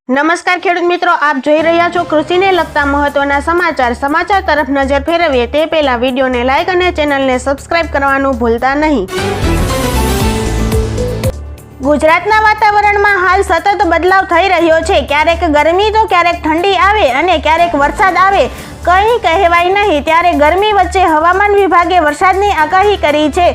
નમસ્કાર ખેડૂત મિત્રો, આપ જોઈ રહ્યા છો કૃષિને લગતા મહત્વના સમાચાર તરફ નજર ફેરવીએ તે પહેલા વિડીયોને લાઇક અને ચેનલને સબસ્ક્રાઇબ કરવાનું ભૂલતા નહીં। ગુજરાતના વાતાવરણમાં હાલ સતત બદલાવ થઈ રહ્યો છે। ક્યારેક ગરમી તો ક્યારેક ઠંડી આવે અને ક્યારેક વરસાદ આવે, કંઈ કહેવાય નહીં। ત્યારે ગરમી વચ્ચે હવામાન વિભાગે વરસાદની આગાહી કરી છે।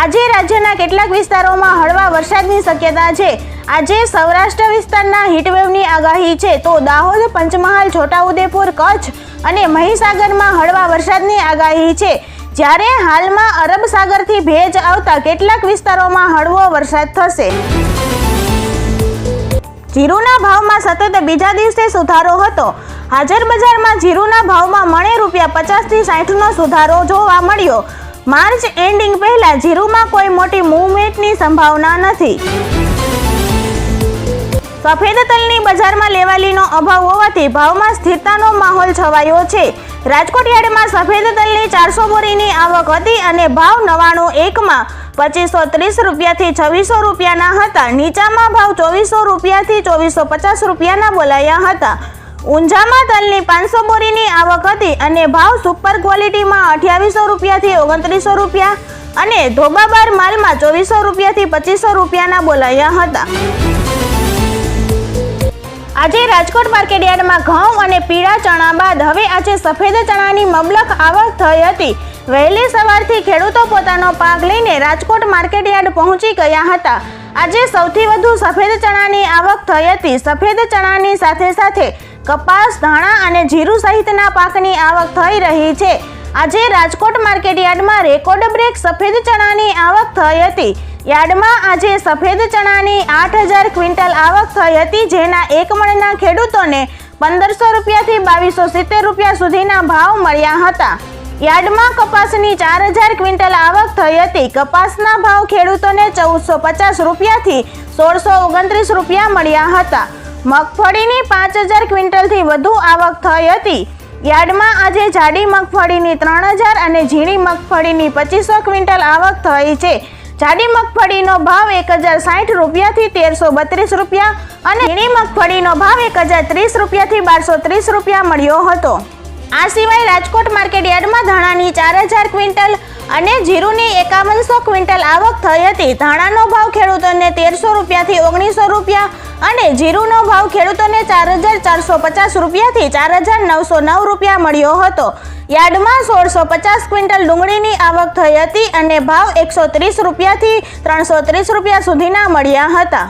આજે રાજ્યના કેટલાક વિસ્તારોમાં હળવા વરસાદની શક્યતા છે। આજે સૌરાષ્ટ્ર વિસ્તારના હીટવેવની આગાહી છે, તો દાહોદ, પંચમહાલ, છોટાઉદેપુર, કચ્છ અને મહીસાગરમાં હળવા વરસાદની આગાહી છે। જ્યારે હાલમાં અરબ સાગરથી ભેજ આવતા કેટલાક વિસ્તારોમાં હળવો વરસાદ થશે। જીરુના ભાવમાં સતત બીજા દિવસે સુધારો હતો। હાજર બજારમાં જીરુના ભાવમાં મણે ₹50 થી 60નો સુધારો જોવા મળ્યો। માર્ચ એન્ડિંગ પહેલા જીરુમાં કોઈ મોટી મૂવમેન્ટની સંભાવના નથી। સફેદ તલની બજારમાં લેવાલીનો અભાવ હોવાથી ભાવમાં સ્થિરતાનો માહોલ છવાયો છે। રાજકોટ યાર્ડમાં સફેદ તલની 400 બોરીની આવક હતી અને ભાવ 99 માં ₹2530 થી ₹2600 હતા। નીચામાં ભાવ ₹2400 થી ₹2450 બોલાયા હતા। ઊંઝામાં તલની 500 બોરીની આવક હતી અને ભાવ સુપર ક્વોલિટીમાં ₹2800 થી ₹2900 અને ધોબાબાર માલમાં ₹2400 થી ₹2500 બોલાયા હતા। આજે રાજકોટ માર્કેટયાર્ડમાં ઘઉં અને પીળા ચણા બાદ હવે આજે સફેદ ચણાની મબલખ આવક થઈ હતી। વહેલી સવારથી ખેડૂતો પોતાનો પાક લઈને રાજકોટ માર્કેટયાર્ડ પહોંચી ગયા હતા। આજે સૌથી વધુ સફેદ ચણાની આવક થઈ હતી। સફેદ ચણાની સાથે સાથે કપાસ, ધાણા અને જીરું સહિતના પાકની આવક થઈ રહી છે। આજે રાજકોટ માર્કેટયાર્ડમાં રેકોર્ડ બ્રેક સફેદ ચણાની આવક થઈ હતી। યાર્ડમાં આજે સફેદ ચણાની 8000 ક્વિન્ટલ આવક થઈ હતી, જેના એક મણના ખેડૂતોને ₹1500 થી ₹2270 સુધીના ભાવ મળ્યા હતા। યાર્ડમાં કપાસની 4000 ક્વિન્ટલ આવક થઈ હતી। કપાસના ભાવ ખેડૂતોને ₹1450 થી ₹1629 મળ્યા હતા। મગફળીની 5000 ક્વિન્ટલથી વધુ આવક થઈ હતી। યાર્ડમાં આજે જાડી મગફળીની 3000 અને ઝીણી મગફળીની 2500 ક્વિન્ટલ આવક થઈ છે। જાડી મગફળીનો ભાવ ₹1060 થી ₹1332 અને ઝીણી મગફળીનો ભાવ ₹1030 થી ₹1230 મળ્યો હતો। આ સિવાય રાજકોટ માર્કેટયાર્ડમાં ધાણાની 4000 ક્વિન્ટલ અને જીરુની 5100 ક્વિન્ટલ આવક થઈ હતી। ધાણાનો ભાવ ખેડૂતોને ₹1300 થી ₹1900 અને જીરુનો ભાવ ખેડૂતોને ₹4450 થી ₹4909 મળ્યો હતો। યાર્ડમાં 1650 ક્વિન્ટલ ડુંગળીની આવક થઈ હતી અને ભાવ ₹130 થી ₹330 સુધીના મળ્યા હતા।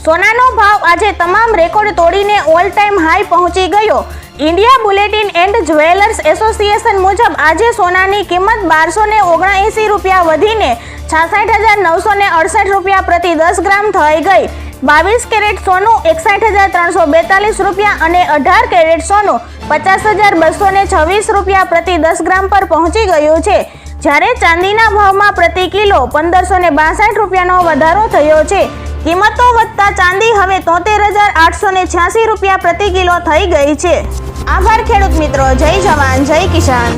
સોનાનો ભાવ આજે તમામ રેકોર્ડ તોડીને ઓલ ટાઈમ હાઈ પહોંચી ગયો। India bulletin and jewellers association મુજબ આજે સોનાની કિંમત ₹1279 વધીને ₹66,968 પ્રતિ 10 ગ્રામ થઈ ગઈ। 22 કેરેટ સોનું ₹61,342 અને 18 કેરેટ સોનું ₹50,226 પ્રતિ 10 ગ્રામ પર પહોંચી ગયું છે। જ્યારે ચાંદીના ભાવમાં પ્રતિ કિલો ₹1562નો વધારો થયો છે। કિંમતો વધતા ચાંદી હવે ₹73,886 પ્રતિ કિલો થઈ ગઈ છે। આભાર ખેડૂત મિત્રો, જય જવાન જય કિસાન।